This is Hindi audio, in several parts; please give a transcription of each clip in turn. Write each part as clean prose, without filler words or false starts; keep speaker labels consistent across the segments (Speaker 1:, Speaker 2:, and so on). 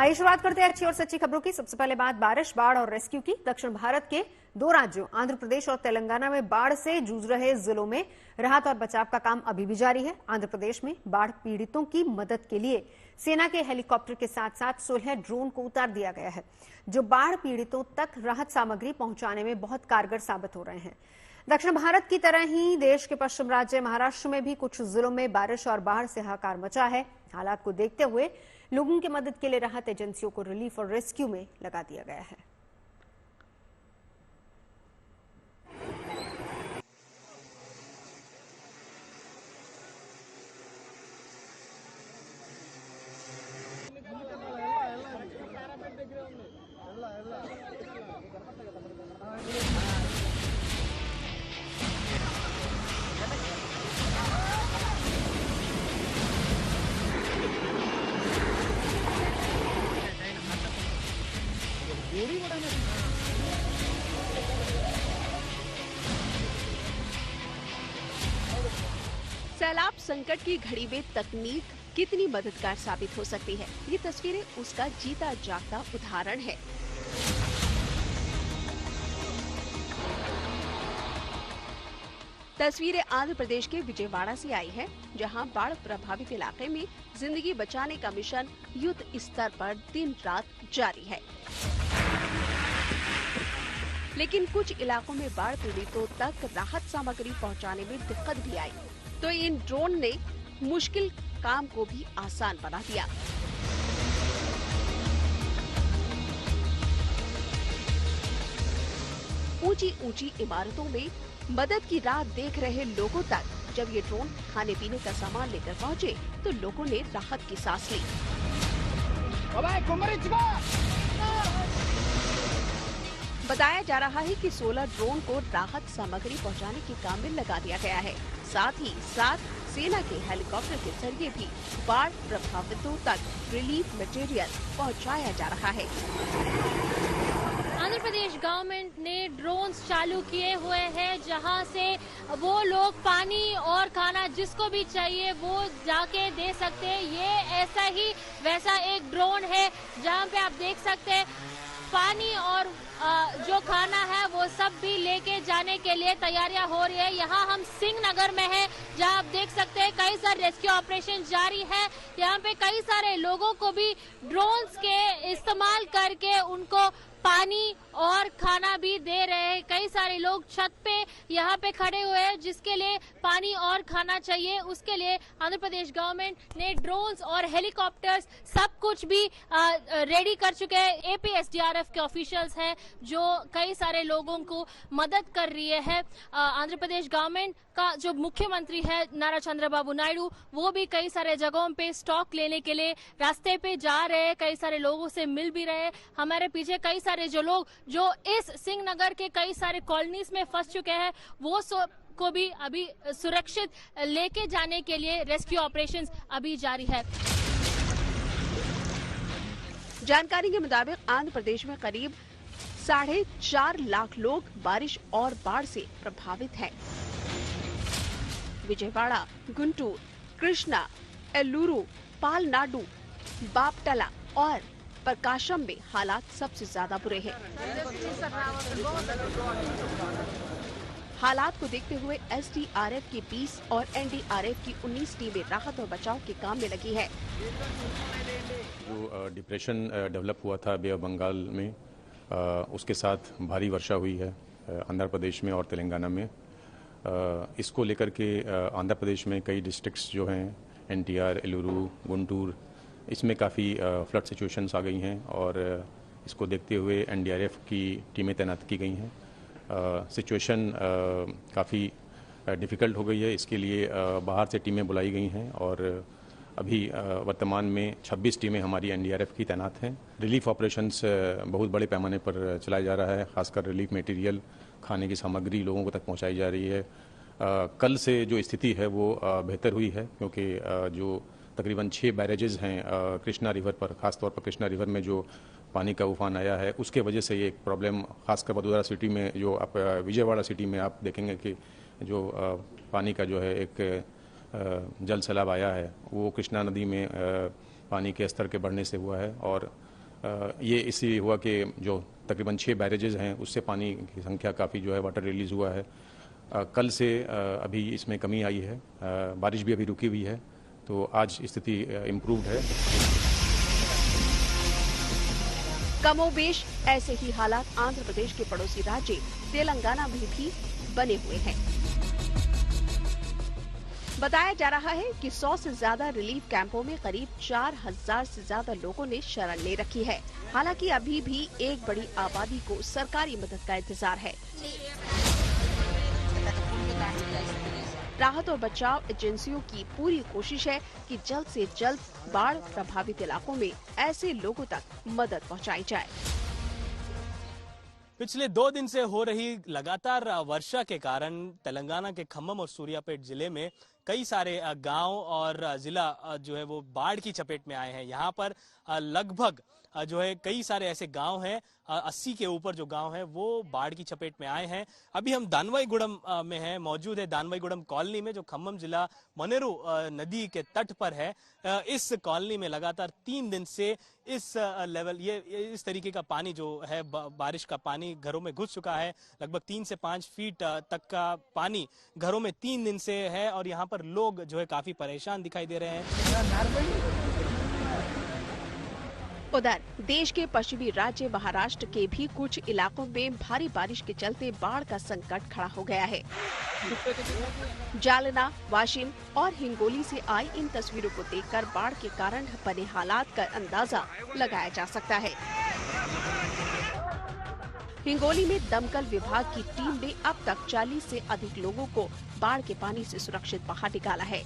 Speaker 1: आइए शुरुआत करते हैं अच्छी और सच्ची खबरों की। सबसे पहले बात बारिश, बाढ़ और रेस्क्यू की। दक्षिण भारत के दो राज्यों आंध्र प्रदेश और तेलंगाना में बाढ़ से जूझ रहे जिलों में राहत और बचाव का काम अभी भी जारी है। आंध्र प्रदेश में बाढ़ पीड़ितों की मदद के लिए सेना के हेलीकॉप्टर के साथ साथ 16 ड्रोन को उतार दिया गया है, जो बाढ़ पीड़ितों तक राहत सामग्री पहुंचाने में बहुत कारगर साबित हो रहे हैं। दक्षिण भारत की तरह ही देश के पश्चिम राज्य महाराष्ट्र में भी कुछ जिलों में बारिश और बाढ़ से हाहाकार मचा है। हालात को देखते हुए लोगों की मदद के लिए राहत एजेंसियों को रिलीफ और रेस्क्यू में लगा दिया गया है।
Speaker 2: सैलाब संकट की घड़ी में तकनीक कितनी मददगार साबित हो सकती है, ये तस्वीरें उसका जीता जागता उदाहरण है। तस्वीरें आंध्र प्रदेश के विजयवाड़ा से आई है, जहां बाढ़ प्रभावित इलाके में जिंदगी बचाने का मिशन युद्ध स्तर पर दिन रात जारी है। लेकिन कुछ इलाकों में बाढ़ पीड़ितों तक राहत सामग्री पहुंचाने में दिक्कत भी आई, तो इन ड्रोन ने मुश्किल काम को भी आसान बना दिया। ऊंची ऊंची इमारतों में मदद की राह देख रहे लोगों तक जब ये ड्रोन खाने पीने का सामान लेकर पहुंचे, तो लोगों ने राहत की सांस ली। बताया जा रहा है कि 16 ड्रोन को राहत सामग्री पहुंचाने के काम में लगा दिया गया है। साथ ही साथ सेना के हेलीकॉप्टर के जरिए भी बाढ़ प्रभावितों तक रिलीफ मटेरियल पहुंचाया जा रहा है।
Speaker 3: आंध्र प्रदेश गवर्नमेंट ने ड्रोन्स चालू किए हुए हैं, जहां से वो लोग पानी और खाना जिसको भी चाहिए वो जाके दे सकते हैं। ये ऐसा ही वैसा एक ड्रोन है जहां पे आप देख सकते हैं पानी और जो खाना है वो सब भी लेके जाने के लिए तैयारियां हो रही है। यहाँ हम सिंह नगर में हैं, जहाँ आप देख सकते हैं कई सारे रेस्क्यू ऑपरेशन जारी है। यहाँ पे कई सारे लोगों को भी ड्रोन्स के इस्तेमाल करके उनको पानी और खाना भी दे रहे हैं। कई सारे लोग छत पे यहाँ पे खड़े हुए हैं, जिसके लिए पानी और खाना चाहिए। उसके लिए आंध्र प्रदेश गवर्नमेंट ने ड्रोन्स और हेलीकॉप्टर्स सब कुछ भी रेडी कर चुके हैं। एपीएसडीआरएफ के ऑफिशियल्स हैं जो कई सारे लोगों को मदद कर रही है। आंध्र प्रदेश गवर्नमेंट का जो मुख्यमंत्री है नारा चंद्रबाबू नायडू, वो भी कई सारे जगहों पे स्टॉक लेने के लिए रास्ते पे जा रहे हैं, कई सारे लोगों से मिल भी रहे हैं। हमारे पीछे कई सारे जो लोग जो इस सिंह नगर के कई सारे कॉलोनीज में फंस चुके हैं, वो को भी अभी सुरक्षित लेके जाने के लिए रेस्क्यू ऑपरेशंस अभी जारी है।
Speaker 2: जानकारी के मुताबिक आंध्र प्रदेश में करीब 4.5 लाख लोग बारिश और बाढ़ से प्रभावित हैं। विजयवाड़ा, गुंटूर, कृष्णा, एल्लूरू, पालनाडु, बापटला और प्रकाशम में हालात सबसे ज्यादा बुरे हैं। हालात को देखते हुए एसडीआरएफ की 20 और एनडीआरएफ की 19 टीमें राहत और बचाव के काम में लगी है।
Speaker 4: जो डिप्रेशन डेवलप हुआ था बे ऑफ बंगाल में, उसके साथ भारी वर्षा हुई है आंध्र प्रदेश में और तेलंगाना में। इसको लेकर के आंध्र प्रदेश में कई डिस्ट्रिक्ट्स जो हैं, एनटीआर, एलुरू, गुंटूर, इसमें काफ़ी फ्लड सिचुएशंस आ गई हैं और इसको देखते हुए एनडीआरएफ की टीमें तैनात की गई हैं। सिचुएशन काफ़ी डिफ़िकल्ट हो गई है, इसके लिए बाहर से टीमें बुलाई गई हैं और अभी वर्तमान में 26 टीमें हमारी एनडीआरएफ की तैनात हैं। रिलीफ ऑपरेशंस बहुत बड़े पैमाने पर चलाया जा रहा है, खासकर रिलीफ मटेरियल, खाने की सामग्री लोगों को तक पहुंचाई जा रही है। कल से जो स्थिति है वो बेहतर हुई है, क्योंकि जो तकरीबन 6 बैरेजेस हैं कृष्णा रिवर पर, खासतौर पर कृष्णा रिवर में जो पानी का उफान आया है उसके वजह से ये एक प्रॉब्लम, खासकर वडोदरा सिटी में, जो आप विजयवाड़ा सिटी में आप देखेंगे कि जो पानी का जो है एक जल सैलाब आया है वो कृष्णा नदी में पानी के स्तर के बढ़ने से हुआ है और ये इसलिए हुआ कि जो तकरीबन 6 बैरेजेस हैं उससे पानी की संख्या काफ़ी जो है वाटर रिलीज़ हुआ है। कल से अभी इसमें कमी आई है, बारिश भी अभी रुकी हुई है, तो आज स्थिति इम्प्रूव्ड है।
Speaker 2: कमोबेश ऐसे ही हालात आंध्र प्रदेश के पड़ोसी राज्य तेलंगाना में भी बने हुए हैं। बताया जा रहा है कि 100 से ज्यादा रिलीफ कैंपों में करीब 4000 से ज्यादा लोगों ने शरण ले रखी है। हालांकि अभी भी एक बड़ी आबादी को सरकारी मदद का इंतजार है। राहत और बचाव एजेंसियों की पूरी कोशिश है कि जल्द से जल्द बाढ़ प्रभावित इलाकों में ऐसे लोगों तक मदद पहुंचाई जाए।
Speaker 5: पिछले 2 दिन से हो रही लगातार वर्षा के कारण तेलंगाना के खम्मम और सूर्यापेट जिले में कई सारे गांव और जिला जो है वो बाढ़ की चपेट में आए हैं। यहाँ पर लगभग जो है कई सारे ऐसे गांव हैं, 80 के ऊपर जो गांव हैं वो बाढ़ की चपेट में आए हैं। अभी हम दानवाईगुड़म में हैं, मौजूद है दानवाईगुड़म कॉलोनी में, जो खम्मम जिला मनेरू नदी के तट पर है। इस कॉलोनी में लगातार 3 दिन से इस लेवल इस तरीके का पानी जो है बारिश का पानी घरों में घुस चुका है। लगभग 3 से 5 फीट तक का पानी घरों में 3 दिन से है और यहाँ पर लोग जो है काफी परेशान दिखाई दे रहे हैं।
Speaker 2: उधर देश के पश्चिमी राज्य महाराष्ट्र के भी कुछ इलाकों में भारी बारिश के चलते बाढ़ का संकट खड़ा हो गया है। जालना, वाशिम और हिंगोली से आई इन तस्वीरों को देखकर बाढ़ के कारण बने हालात का अंदाजा लगाया जा सकता है। हिंगोली में दमकल विभाग की टीम ने अब तक 40 से अधिक लोगों को बाढ़ के पानी से सुरक्षित बाहर निकाला है।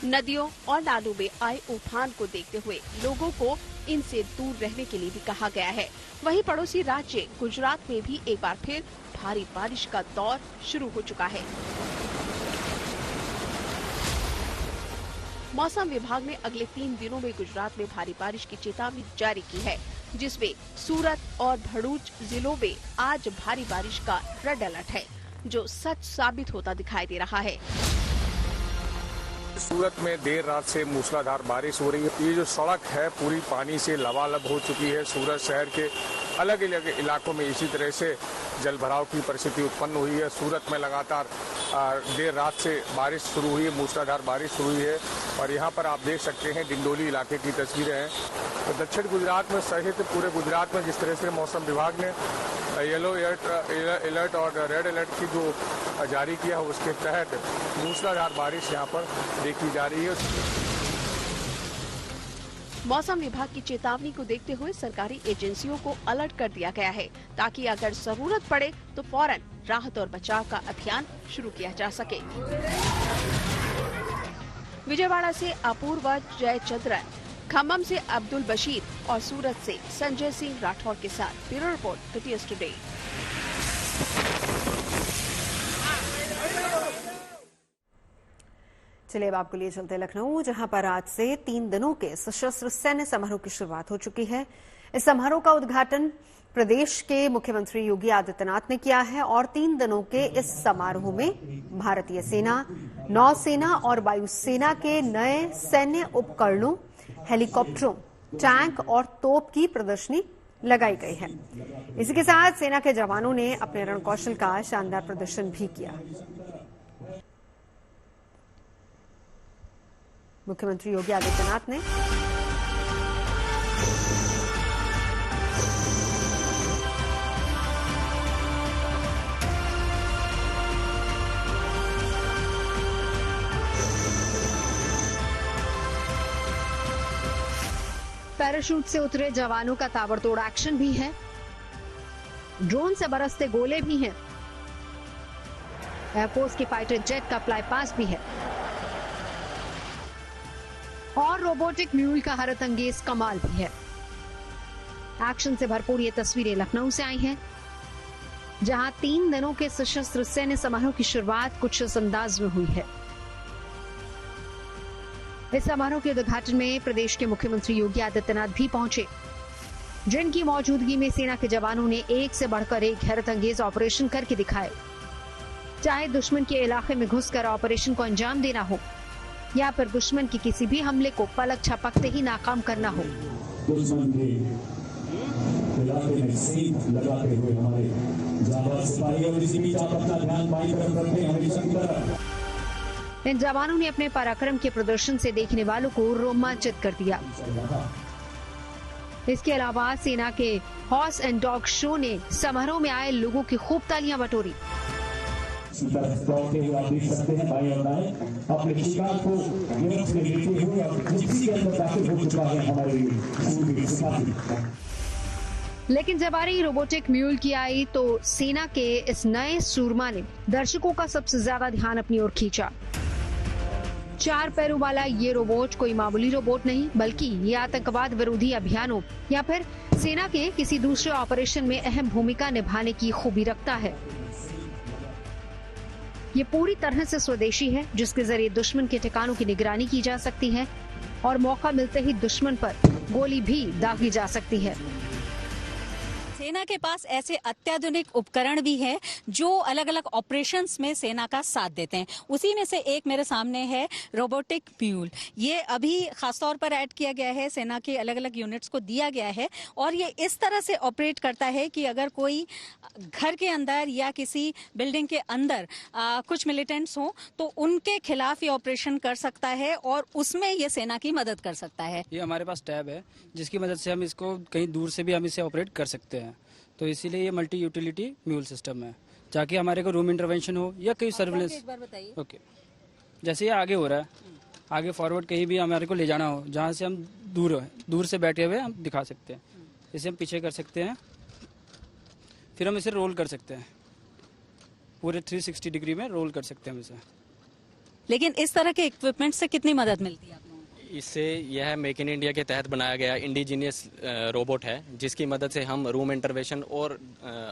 Speaker 2: नदियों और नालों में आए उफान को देखते हुए लोगों को इनसे दूर रहने के लिए भी कहा गया है। वहीं पड़ोसी राज्य गुजरात में भी एक बार फिर भारी बारिश का दौर शुरू हो चुका है। मौसम विभाग ने अगले 3 दिनों में गुजरात में भारी बारिश की चेतावनी जारी की है, जिसमें सूरत और भरूच जिलों में आज भारी बारिश का रेड अलर्ट है, जो सच साबित होता दिखाई दे रहा है।
Speaker 6: सूरत में देर रात से मूसलाधार बारिश हो रही है। ये जो सड़क है पूरी पानी से लबालब हो चुकी है। सूरत शहर के अलग अलग इलाकों में इसी तरह से जल भराव की परिस्थिति उत्पन्न हुई है। सूरत में लगातार देर रात से बारिश शुरू हुई है, मूसलाधार बारिश शुरू हुई है और यहाँ पर आप देख सकते हैं डिंडोली इलाके की तस्वीरें हैं। तो दक्षिण गुजरात में सहित पूरे गुजरात में जिस तरह से मौसम विभाग ने येलो अलर्ट और रेड अलर्ट की जो जारी किया है उसके तहत मूसलाधार बारिश यहाँ पर देखी जा रही है।
Speaker 2: मौसम विभाग की चेतावनी को देखते हुए सरकारी एजेंसियों को अलर्ट कर दिया गया है, ताकि अगर जरूरत पड़े तो फौरन राहत और बचाव का अभियान शुरू किया जा सके। विजयवाड़ा से अपूर्वा जयचंद्रन, खम्मम से अब्दुल बशीर और सूरत से संजय सिंह राठौर के साथ ब्यूरो रिपोर्ट टीटीएस टुडे।
Speaker 1: चलिए अब आपको लिए चलते लखनऊ, जहां पर आज से 3 दिनों के सशस्त्र सैन्य समारोह की शुरुआत हो चुकी है। इस समारोह का उद्घाटन प्रदेश के मुख्यमंत्री योगी आदित्यनाथ ने किया है और 3 दिनों के इस समारोह में भारतीय सेना, नौसेना और वायुसेना के नए सैन्य उपकरणों, हेलीकॉप्टरों, टैंक और तोप की प्रदर्शनी लगाई गई है। इसी के साथ सेना के जवानों ने अपने रणकौशल का शानदार प्रदर्शन भी किया। मुख्यमंत्री योगी आदित्यनाथ ने पैराशूट से उतरे जवानों का ताबड़तोड़ एक्शन भी है, ड्रोन से बरसते गोले भी हैं, एयरफोर्स की फाइटर जेट का फ्लाई पास भी है और रोबोटिक म्यूल का हैरतअंगेज कमाल भी है। एक्शन से भरपूर ये तस्वीरें लखनऊ से आई हैं, जहां 3 दिनों के सशस्त्र सैन्य समारोह की शुरुआत कुछ इस अंदाज में हुई है। इस समारोह के उद्घाटन में प्रदेश के मुख्यमंत्री योगी आदित्यनाथ भी पहुंचे, जिनकी मौजूदगी में सेना के जवानों ने एक से बढ़कर एक हैरतअंगेज ऑपरेशन करके दिखाए। चाहे दुश्मन के इलाके में घुसकर ऑपरेशन को अंजाम देना हो या फिर दुश्मन के किसी भी हमले को पलक झपकते ही नाकाम करना हो,
Speaker 7: दुश्मन के इलाके में सेंध लगाते हुए हमारे जाबाज सिपाही, और इसी बीच आप अपना ध्यान बाई तरफ रखते हैं, हमेशा की तरफ।
Speaker 1: इन जवानों ने अपने पराक्रम के प्रदर्शन से देखने वालों को रोमांचित कर दिया। इसके अलावा सेना के हॉर्स एंड डॉग शो ने समारोह में आए लोगों की खूब तालियां बटोरी।
Speaker 7: आप देख सकते हैं भाई और दाएं अपने शिकार को गिरफ्त में लेते हुए और जिप्सी के अंदर दाखिल हो चुका है हमारे सूरवीर सिपाही।
Speaker 1: लेकिन जब आ रही रोबोटिक म्यूल की आई तो सेना के इस नए सूरमा ने दर्शकों का सबसे ज्यादा ध्यान अपनी ओर खींचा। 4 पैरों वाला ये रोबोट कोई मामूली रोबोट नहीं, बल्कि ये आतंकवाद विरोधी अभियानों या फिर सेना के किसी दूसरे ऑपरेशन में अहम भूमिका निभाने की खूबी रखता है। ये पूरी तरह से स्वदेशी है, जिसके जरिए दुश्मन के ठिकानों की निगरानी की जा सकती है और मौका मिलते ही दुश्मन पर गोली भी दागी जा सकती है।
Speaker 8: सेना के पास ऐसे अत्याधुनिक उपकरण भी हैं जो अलग अलग ऑपरेशंस में सेना का साथ देते हैं। उसी में से एक मेरे सामने है रोबोटिक म्यूल। ये अभी खासतौर पर ऐड किया गया है, सेना के अलग अलग यूनिट्स को दिया गया है और ये इस तरह से ऑपरेट करता है कि अगर कोई घर के अंदर या किसी बिल्डिंग के अंदर कुछ मिलिटेंट्स हों तो उनके खिलाफ ये ऑपरेशन कर सकता है और उसमें ये सेना की मदद कर सकता है।
Speaker 9: ये हमारे पास टैब है जिसकी मदद से हम इसको कहीं दूर से भी हम इसे ऑपरेट कर सकते हैं, तो इसीलिए ये मल्टी यूटिलिटी म्यूल सिस्टम है, ताकि हमारे को रूम इंटरवेंशन हो या कहीं सर्विलेंस।
Speaker 8: एक बार बताइए।
Speaker 9: ओके, जैसे ये आगे हो रहा है, आगे फॉरवर्ड कहीं भी हमारे को ले जाना हो, जहाँ से हम दूर से बैठे हुए हम दिखा सकते हैं। इसे हम पीछे कर सकते हैं, फिर हम इसे रोल कर सकते हैं, पूरे 360 डिग्री में रोल कर सकते हैं हम इसे।
Speaker 8: लेकिन इस तरह के इक्विपमेंट से कितनी मदद मिलती है?
Speaker 10: इससे यह मेक इन इंडिया के तहत बनाया गया इंडिजीनियस रोबोट है, जिसकी मदद से हम रूम इंटरवेंशन और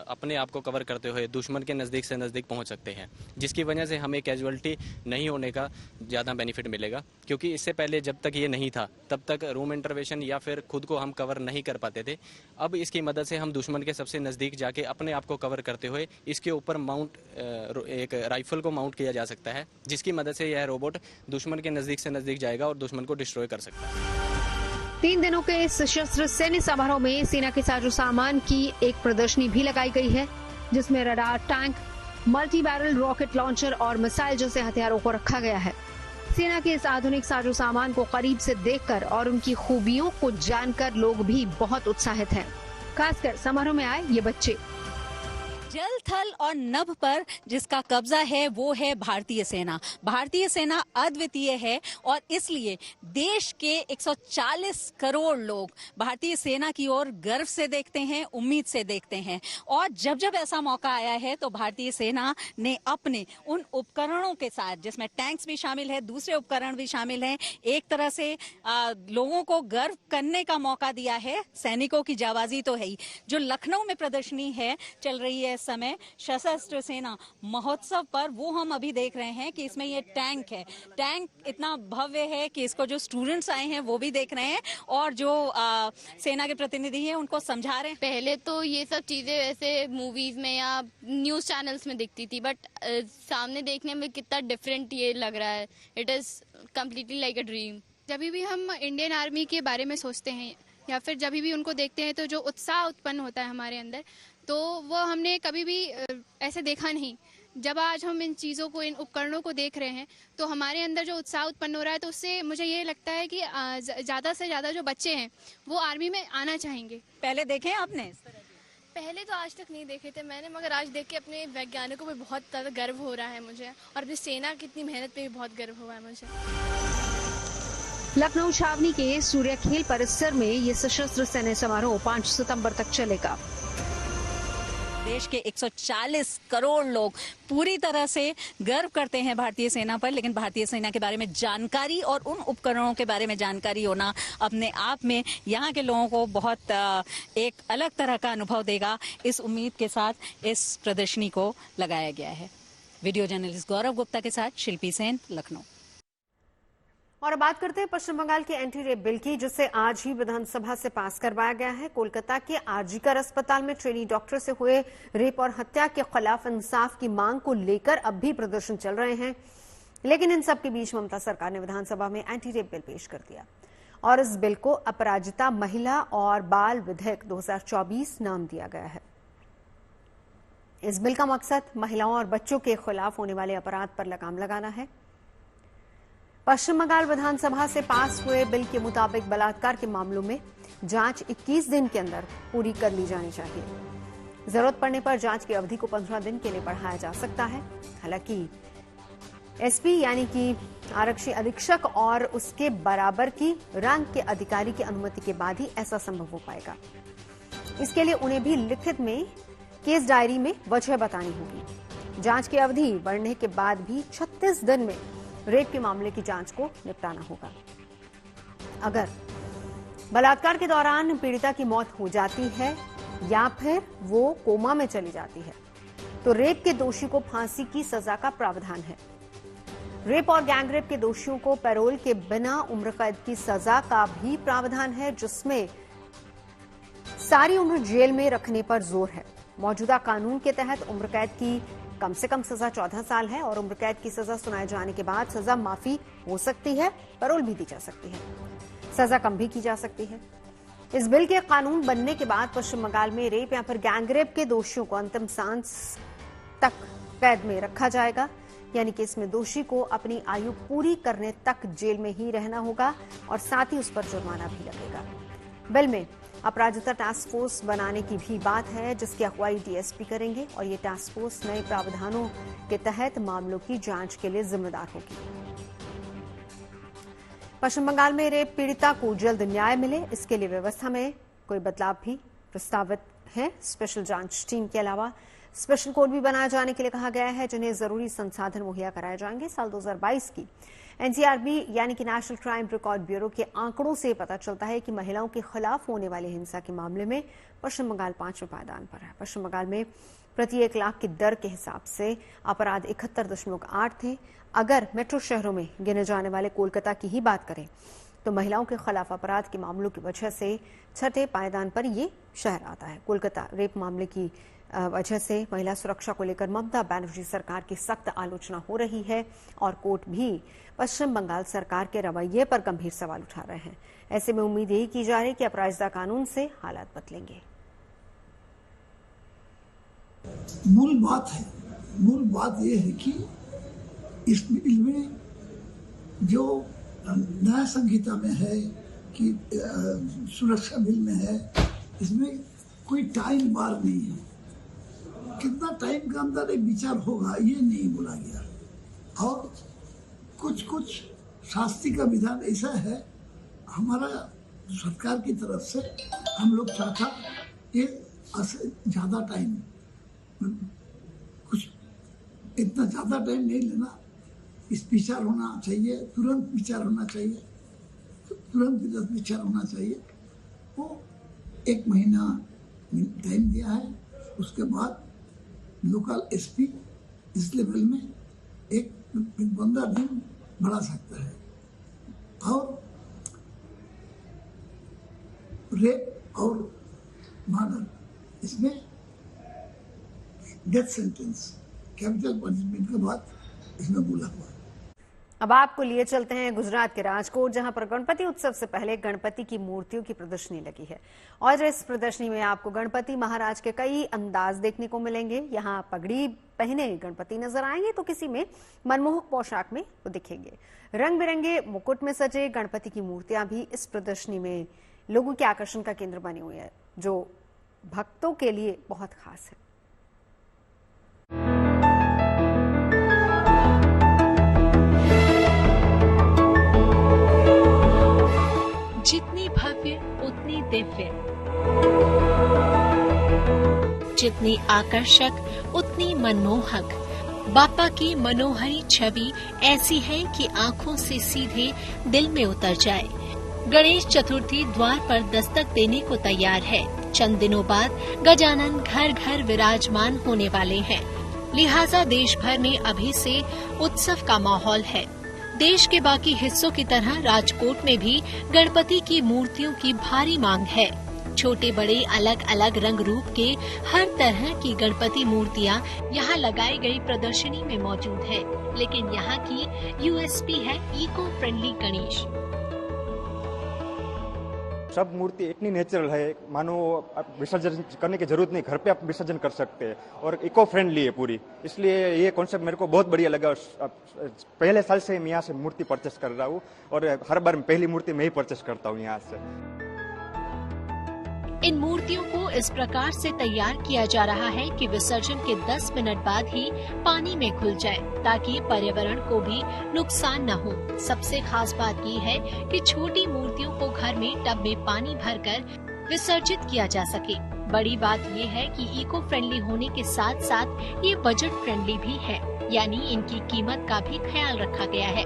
Speaker 10: अपने आप को कवर करते हुए दुश्मन के नज़दीक से नज़दीक पहुंच सकते हैं, जिसकी वजह से हमें कैजुअलिटी नहीं होने का ज़्यादा बेनिफिट मिलेगा। क्योंकि इससे पहले जब तक ये नहीं था तब तक रूम इंटरवेंशन या फिर खुद को हम कवर नहीं कर पाते थे। अब इसकी मदद से हम दुश्मन के सबसे नज़दीक जाके अपने आप को कवर करते हुए इसके ऊपर माउंट एक राइफल को माउंट किया जा सकता है, जिसकी मदद से यह रोबोट दुश्मन के नज़दीक से नज़दीक जाएगा और दुश्मन को डिस्ट्रॉय कर सकता है।
Speaker 1: 3 दिनों के इस सशस्त्र सैन्य समारोह में सेना के साजो सामान की एक प्रदर्शनी भी लगाई गई है, जिसमें radar, tank, multi barrel rocket launcher और मिसाइल जैसे हथियारों को रखा गया है। सेना के इस आधुनिक साजो सामान को करीब से देखकर और उनकी खूबियों को जानकर लोग भी बहुत उत्साहित हैं, खासकर समारोह में आए ये बच्चे।
Speaker 8: जल, थल और नभ पर जिसका कब्जा है वो है भारतीय सेना। भारतीय सेना अद्वितीय है और इसलिए देश के 140 करोड़ लोग भारतीय सेना की ओर गर्व से देखते हैं, उम्मीद से देखते हैं। और जब जब ऐसा मौका आया है तो भारतीय सेना ने अपने उन उपकरणों के साथ, जिसमें टैंक्स भी शामिल है, दूसरे उपकरण भी शामिल हैं, एक तरह से लोगों को गर्व करने का मौका दिया है। सैनिकों की जाबाजी तो है ही। जो लखनऊ में प्रदर्शनी है चल रही है समय सशस्त्र सेना महोत्सव पर, वो हम अभी देख रहे हैं कि इसमें ये टैंक है। टैंक इतना भव्य है कि इसको जो स्टूडेंट्स आए हैं वो भी देख रहे हैं और जो सेना के प्रतिनिधि हैं उनको समझा रहे हैं।
Speaker 11: पहले तो ये सब चीजें वैसे मूवीज में या न्यूज चैनल्स में दिखती थी, बट सामने देखने में कितना डिफरेंट ये लग रहा है। It is completely like a dream.
Speaker 12: जब भी हम इंडियन आर्मी के बारे में सोचते हैं या फिर जब भी उनको देखते हैं तो जो उत्साह उत्पन्न होता है हमारे अंदर, तो वो हमने कभी भी ऐसे देखा नहीं। जब आज हम इन चीज़ों को, इन उपकरणों को देख रहे हैं तो हमारे अंदर जो उत्साह उत्पन्न हो रहा है, तो उससे मुझे ये लगता है कि ज़्यादा से ज़्यादा जो बच्चे हैं वो आर्मी में आना चाहेंगे।
Speaker 8: पहले देखे आपने?
Speaker 11: पहले तो आज तक नहीं देखे थे मैंने, मगर आज देख के अपने वैज्ञानिकों पे बहुत ज़्यादा गर्व हो रहा है मुझे और अपनी सेना की इतनी मेहनत पे भी बहुत गर्व हुआ है मुझे।
Speaker 1: लखनऊ छावनी के सूर्य खेल परिसर में ये सशस्त्र सैन्य समारोह 5 सितंबर तक चलेगा।
Speaker 8: देश के 140 करोड़ लोग पूरी तरह से गर्व करते हैं भारतीय सेना पर, लेकिन भारतीय सेना के बारे में जानकारी और उन उपकरणों के बारे में जानकारी होना अपने आप में यहाँ के लोगों को बहुत एक अलग तरह का अनुभव देगा। इस उम्मीद के साथ इस प्रदर्शनी को लगाया गया है। वीडियो जर्नलिस्ट गौरव गुप्ता के साथ शिल्पी सेन, लखनऊ।
Speaker 1: और अब बात करते हैं पश्चिम बंगाल के एंटी रेप बिल की, जिसे आज ही विधानसभा से पास करवाया गया है। कोलकाता के आरजीकर अस्पताल में ट्रेनी डॉक्टर से हुए रेप और हत्या के खिलाफ इंसाफ की मांग को लेकर अब भी प्रदर्शन चल रहे हैं, लेकिन इन सब के बीच ममता सरकार ने विधानसभा में एंटी रेप बिल पेश कर दिया और इस बिल को अपराजिता महिला और बाल विधेयक 2024 नाम दिया गया है। इस बिल का मकसद महिलाओं और बच्चों के खिलाफ होने वाले अपराध पर लगाम लगाना है। पश्चिम बंगाल विधानसभा से पास हुए बिल के मुताबिक बलात्कार के मामलों में जांच 21 दिन के अंदर पूरी कर ली जानी चाहिए। जरूरत पड़ने पर जांच की अवधि को 15 दिन के लिए बढ़ाया जा सकता है। हालांकि एसपी यानी कि आरक्षी अधीक्षक और उसके बराबर की रैंक के अधिकारी की अनुमति के बाद ही ऐसा संभव हो पाएगा। इसके लिए उन्हें भी लिखित में केस डायरी में वजह बतानी होगी। जांच की अवधि बढ़ने के बाद भी 36 दिन में रेप के मामले की जांच को निपटाना होगा। अगर बलात्कार के दौरान पीड़िता की मौत हो जाती है या फिर वो कोमा में चली जाती है तो रेप के दोषी को फांसी की सजा का प्रावधान है। रेप और गैंगरेप के दोषियों को पैरोल के बिना उम्र कैद की सजा का भी प्रावधान है, जिसमें सारी उम्र जेल में रखने पर जोर है। मौजूदा कानून के तहत उम्र कैद की कम से कम सजा 14 साल है और उम्र कैद की सजा सुनाए जाने के बाद सजा माफी हो सकती है, पैरोल भी दी जा सकती है, सजा कम भी की जा सकती है। इस बिल के कानून बनने के बाद पश्चिम बंगाल में रेप या फिर गैंगरेप के दोषियों को अंतिम सांस तक कैद में रखा जाएगा, यानी कि इसमें दोषी को अपनी आयु पूरी करने तक जेल में ही रहना होगा और साथ ही उस पर जुर्माना भी लगेगा। बिल में अपराजिता टास्क फोर्स बनाने की भी बात है, जिसकी अगुवाई डीएसपी करेंगे और ये टास्क फोर्स नए प्रावधानों के तहत मामलों की जांच के लिए जिम्मेदार होगी। पश्चिम बंगाल में रेप पीड़िता को जल्द न्याय मिले, इसके लिए व्यवस्था में कोई बदलाव भी प्रस्तावित है। स्पेशल जांच टीम के अलावा स्पेशल कोर्ट भी बनाए जाने के लिए कहा गया है, जिन्हें जरूरी संसाधन मुहैया कराए जाएंगे। साल 2022 की एनसीआरबी यानी कि नेशनल क्राइम रिकॉर्ड ब्यूरो के आंकड़ों से पता चलता है कि महिलाओं के खिलाफ होने वाली हिंसा के मामले में पश्चिम बंगाल 5वें पायदान पर है। पश्चिम बंगाल में प्रति 1 लाख की दर के हिसाब से अपराध 71.8 थे। अगर मेट्रो शहरों में गिने जाने वाले कोलकाता की ही बात करें तो महिलाओं के खिलाफ अपराध के मामलों की वजह से 6ठे पायदान पर ये शहर आता है। कोलकाता रेप मामले की वजह से महिला सुरक्षा को लेकर ममता बनर्जी सरकार की सख्त आलोचना हो रही है और कोर्ट भी पश्चिम बंगाल सरकार के रवैये पर गंभीर सवाल उठा रहे हैं। ऐसे में उम्मीद यही की जा रही है कि अपराजिता कानून से हालात बदलेंगे।
Speaker 13: मूल बात यह है कि इस बिल में जो न्याय संहिता में है कि सुरक्षा बिल में है, इसमें कोई टाइम बार नहीं है। कितना टाइम के अंदर एक विचार होगा ये नहीं बोला गया। और कुछ शास्ति का विधान ऐसा है, हमारा सरकार की तरफ से हम लोग चाहता कि ज्यादा टाइम, कुछ इतना ज्यादा टाइम नहीं लेना, इस विचार होना चाहिए, तुरंत विचार होना चाहिए, वो 1 महीना टाइम दिया है। उसके बाद लोकल एसपी इस लेवल में एक 15 दिन बढ़ा सकता है। और रेप और मर्डर, इसमें डेथ सेंटेंस, कैपिटल पनिशमेंट के बाद इसमें बोला हुआ।
Speaker 1: अब आपको लिए चलते हैं गुजरात के राजकोट, जहां पर गणपति उत्सव से पहले गणपति की मूर्तियों की प्रदर्शनी लगी है और इस प्रदर्शनी में आपको गणपति महाराज के कई अंदाज देखने को मिलेंगे। यहां पगड़ी पहने गणपति नजर आएंगे तो किसी में मनमोहक पोशाक में वो दिखेंगे। रंग बिरंगे मुकुट में सजे गणपति की मूर्तियां भी इस प्रदर्शनी में लोगों के आकर्षण का केंद्र बनी हुई है, जो भक्तों के लिए बहुत खास है।
Speaker 14: जितनी भव्य उतनी दिव्य, जितनी आकर्षक उतनी मनमोहक। बापा की मनोहरी छवि ऐसी है कि आंखों से सीधे दिल में उतर जाए। गणेश चतुर्थी द्वार पर दस्तक देने को तैयार है। चंद दिनों बाद गजानन घर घर विराजमान होने वाले हैं, लिहाजा देश भर में अभी से उत्सव का माहौल है। देश के बाकी हिस्सों की तरह राजकोट में भी गणपति की मूर्तियों की भारी मांग है। छोटे बड़े अलग अलग रंग रूप के हर तरह की गणपति मूर्तियां यहाँ लगाई गई प्रदर्शनी में मौजूद है, लेकिन यहाँ की यूएसपी है इको फ्रेंडली गणेश।
Speaker 15: सब मूर्ति इतनी नेचुरल है, मानो आप विसर्जन करने की जरूरत नहीं, घर पे आप विसर्जन कर सकते हैं और इको फ्रेंडली है पूरी, इसलिए ये कॉन्सेप्ट मेरे को बहुत बढ़िया लगा। पहले साल से मैं यहाँ से मूर्ति परचेस कर रहा हूँ और हर बार पहली मूर्ति मैं ही परचेस करता हूँ यहाँ से।
Speaker 14: इन मूर्तियों को इस प्रकार से तैयार किया जा रहा है कि विसर्जन के 10 मिनट बाद ही पानी में घुल जाए, ताकि पर्यावरण को भी नुकसान न हो। सबसे खास बात ये है कि छोटी मूर्तियों को घर में टब में पानी भरकर विसर्जित किया जा सके। बड़ी बात ये है कि इको फ्रेंडली होने के साथ साथ ये बजट फ्रेंडली भी है, यानी इनकी कीमत का भी ख्याल रखा गया है।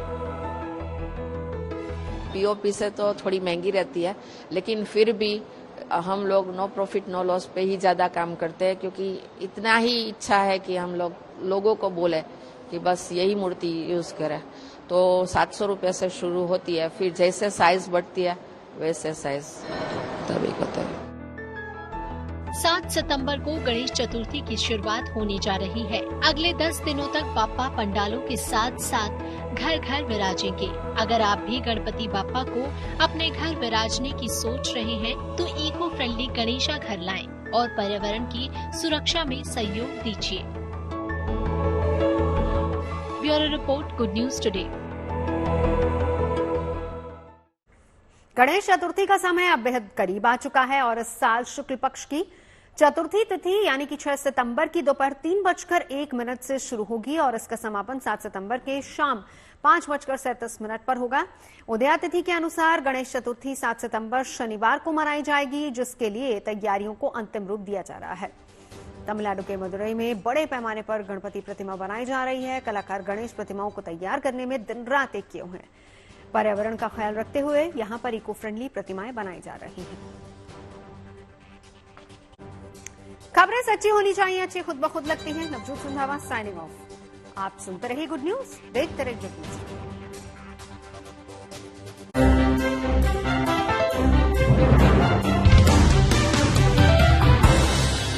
Speaker 16: पीओपी से तो थोड़ी महंगी रहती है, लेकिन फिर भी हम लोग नो प्रॉफिट नो लॉस पे ही ज्यादा काम करते हैं, क्योंकि इतना ही इच्छा है कि हम लोगों को बोले कि बस यही मूर्ति यूज करें। तो 700 रुपये से शुरू होती है, फिर जैसे साइज बढ़ती है वैसे साइज तभी होता है।
Speaker 14: 7 सितंबर को गणेश चतुर्थी की शुरुआत होने जा रही है। अगले 10 दिनों तक बाप्पा पंडालों के साथ साथ घर घर विराजेंगे। अगर आप भी गणपति बाप्पा को अपने घर विराजने की सोच रहे हैं तो इको फ्रेंडली गणेशा घर लाएं और पर्यावरण की सुरक्षा में सहयोग दीजिए। Bureau report, good news today.
Speaker 1: Ganesh Chaturthi का समय अब बेहद करीब आ चुका है और इस साल शुक्ल पक्ष की चतुर्थी तिथि यानी कि 6 सितंबर की दोपहर 3:01 से शुरू होगी और इसका समापन 7 सितंबर के शाम 5:37 पर होगा। उदया तिथि के अनुसार गणेश चतुर्थी 7 सितंबर शनिवार को मनाई जाएगी, जिसके लिए तैयारियों को अंतिम रूप दिया जा रहा है। तमिलनाडु के मदुरई में बड़े पैमाने पर गणपति प्रतिमा बनाई जा रही है। कलाकार गणेश प्रतिमाओं को तैयार करने में दिन रात एक किए हुए हैं। पर्यावरण का ख्याल रखते हुए यहां पर इको फ्रेंडली प्रतिमाएं बनाई जा रही हैं। खबरें सच्ची होनी चाहिए, अच्छी खुद ब खुद लगती हैं। Navjot Sindhawa signing off. आप सुनते रहिए गुड न्यूज, देखते रहिए गुड न्यूज।